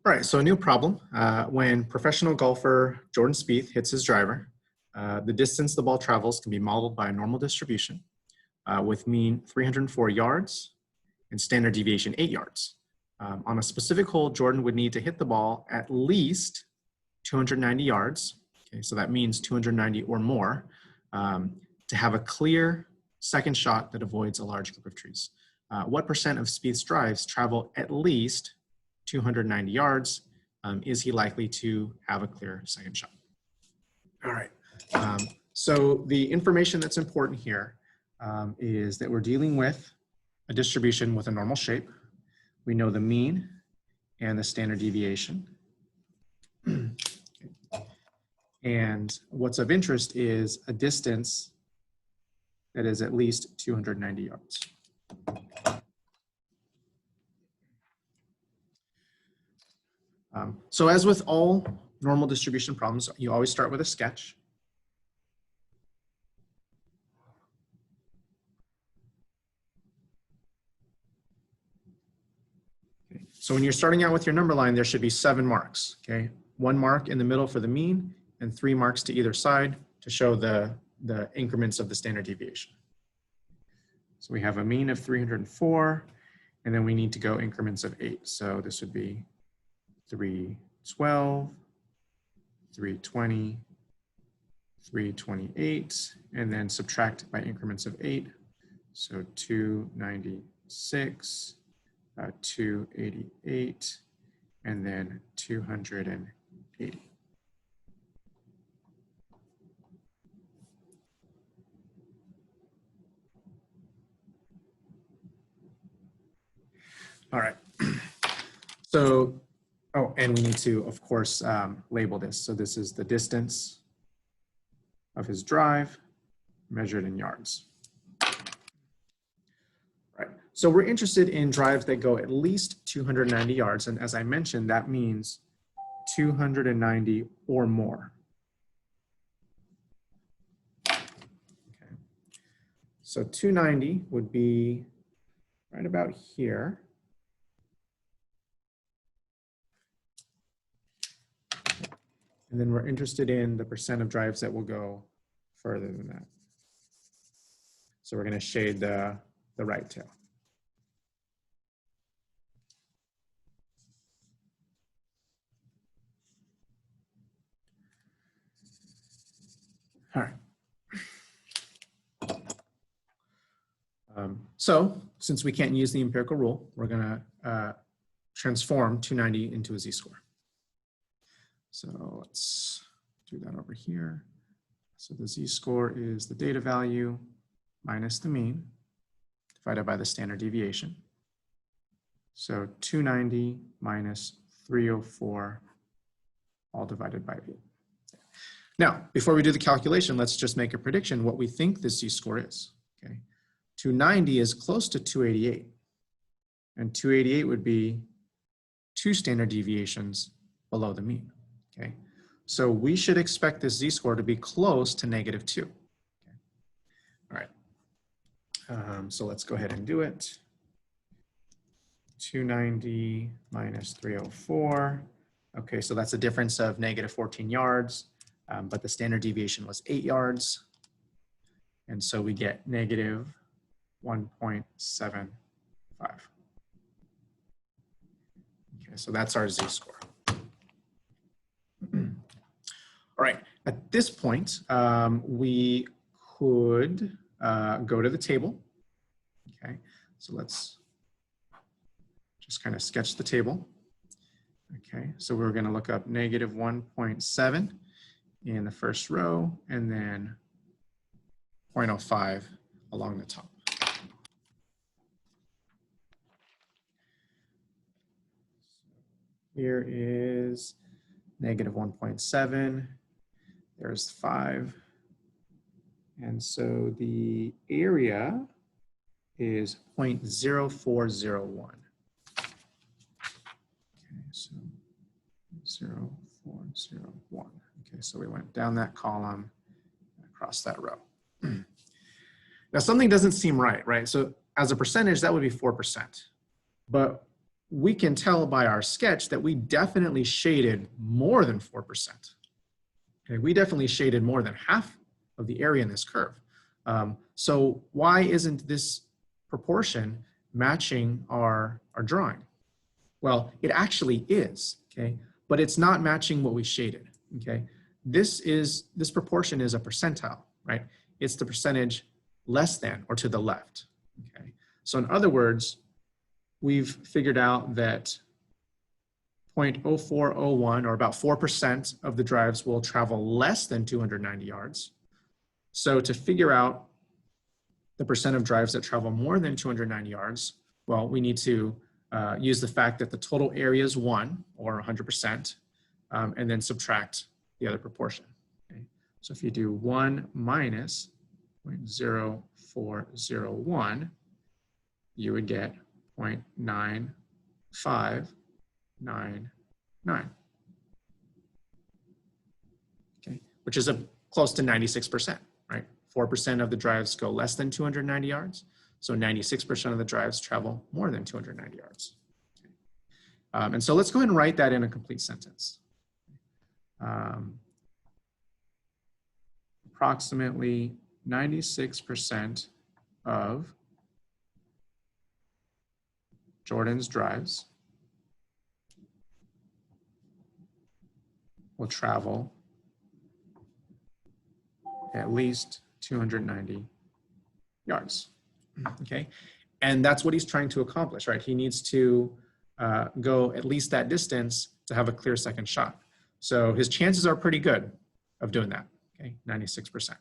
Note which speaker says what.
Speaker 1: All right, so a new problem. When professional golfer Jordan Spieth hits his driver, the distance the ball travels can be modeled by a normal distribution with mean 304 yards and standard deviation 8 yards. On a specific hole, Jordan would need to hit the ball at least 290 yards. Okay, so that means 290 or more to have a clear second shot that avoids a large group of trees. What percent of Spieth's drives travel at least 290 yards? Is he likely to have a clear second shot? All right, so the information that's important here is that we're dealing with a distribution with a normal shape. We know the mean and the standard deviation. And what's of interest is a distance that is at least 290 yards. So as with all normal distribution problems, you always start with a sketch. Okay. So when you're starting out with your number line, there should be 7 marks. Okay, 1 mark in the middle for the mean and 3 marks to either side to show the increments of the standard deviation. So we have a mean of 304, and then we need to go increments of 8. So this would be 312, 320, 328, and then subtract by increments of 8. So 296, 288, and then 280. All right. So, oh, and we need to, of course, label this. So this is the distance of his drive measured in yards. Right. So we're interested in drives that go at least 290 yards. And as I mentioned, that means 290 or more. Okay. So 290 would be right about here. And then we're interested in the percent of drives that will go further than that. So we're going to shade the right tail. All right. So since we can't use the empirical rule, we're going to transform 290 into a z-score. So let's do that over here. So the z-score is the data value minus the mean divided by the standard deviation. So 290 minus 304 all divided by 8. Now, before we do the calculation, let's just make a prediction what we think this z-score is. Okay, 290 is close to 288. And 288 would be 2 standard deviations below the mean. Okay, so we should expect this z-score to be close to -2. Okay. All right, so let's go ahead and do it. 290 minus 304. Okay, so that's a difference of -14 yards, but the standard deviation was 8 yards. And so we get -1.75. Okay, so that's our z-score. All right, at this point, we could go to the table. Okay, so let's just kind of sketch the table. Okay, so we're going to look up -1.7 in the first row and then 0.05 along the top. Here is -1.7. There's 5. And so the area is 0.0401. Okay, so 0.0401. Okay, so we went down that column, across that row. Now something doesn't seem right? So as a percentage, that would be 4%. But we can tell by our sketch that we definitely shaded more than 4%. Okay, we definitely shaded more than half of the area in this curve. So why isn't this proportion matching our drawing? Well, it actually is, okay? But it's not matching what we shaded, okay? This proportion is a percentile, right? It's the percentage less than or to the left, okay? So in other words, we've figured out that 0.0401, or about 4% of the drives will travel less than 290 yards. So to figure out the percent of drives that travel more than 290 yards, well, we need to use the fact that the total area is 1, or 100%, and then subtract the other proportion. Okay? So if you do 1 minus 0.0401, you would get 0.9599, okay, which is close to 96%, right? 4% of the drives go less than 290 yards, so 96% of the drives travel more than 290 yards. Okay. And so let's go ahead and write that in a complete sentence. Approximately 96% of Jordan's drives will travel at least 290 yards, okay? And that's what he's trying to accomplish, right? He needs to go at least that distance to have a clear second shot. So his chances are pretty good of doing that, okay? 96%.